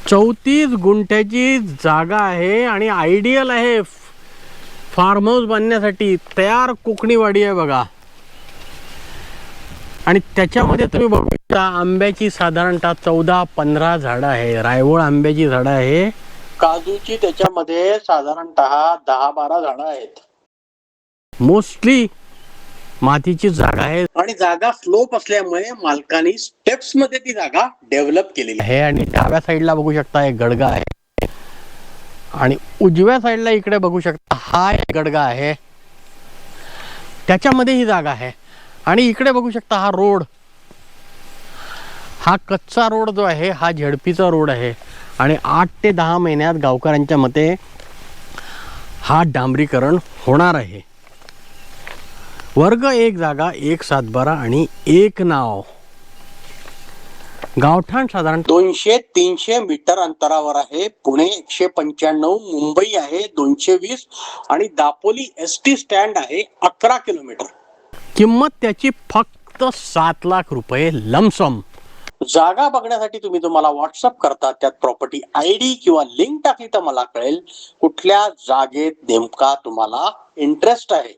34 गुंठ्याची जागा आहे आणि आयडियल आहे फार्म हाऊस बांधण्यासाठी. तयार कोकणी वाडी आहे बघा. आणि त्याच्यामध्ये तुम्ही बघू शकता आंब्याची साधारणतः 14-15 झाडं आहे. रायवळ आंब्याची झाडं आहे. काजूची त्याच्यामध्ये साधारणतः 10-12 झाडं आहेत. मोस्टली मातीची जागा आहे आणि जागा स्लोप असल्यामुळे मालकांनी स्टेप्स मध्ये ती जागा डेव्हलप केलेली आहे. आणि डाव्या साईडला बघू शकता एक गडगा आहे आणि उजव्या साईडला इकडे बघू शकता हा एक गडगा आहे, त्याच्यामध्ये ही जागा आहे. आणि इकडे बघू शकता हा रोड, हा कच्चा रोड जो आहे हा झडपीचा रोड आहे. आणि 8 ते 10 महिन्यात गावकऱ्यांच्या मते हा डांबरीकरण होणार आहे. वर्ग 1 जागा, 1 सातबारा आणि 1 नाव. गावठाण साधारण 200-300 मीटर अंतरावर आहे. पुणे 195, मुंबई आहे 220 आणि दापोली एसटी स्टँड आहे 11 किलोमीटर. किंमत त्याची फक्त 7 लाख रुपये लमसम. जागा बघण्यासाठी तुम्हाला व्हॉट्सअप करता, त्यात प्रॉपर्टी ID किंवा लिंक टाकली तर मला कळेल कुठल्या जागेत नेमका तुम्हाला इंटरेस्ट आहे.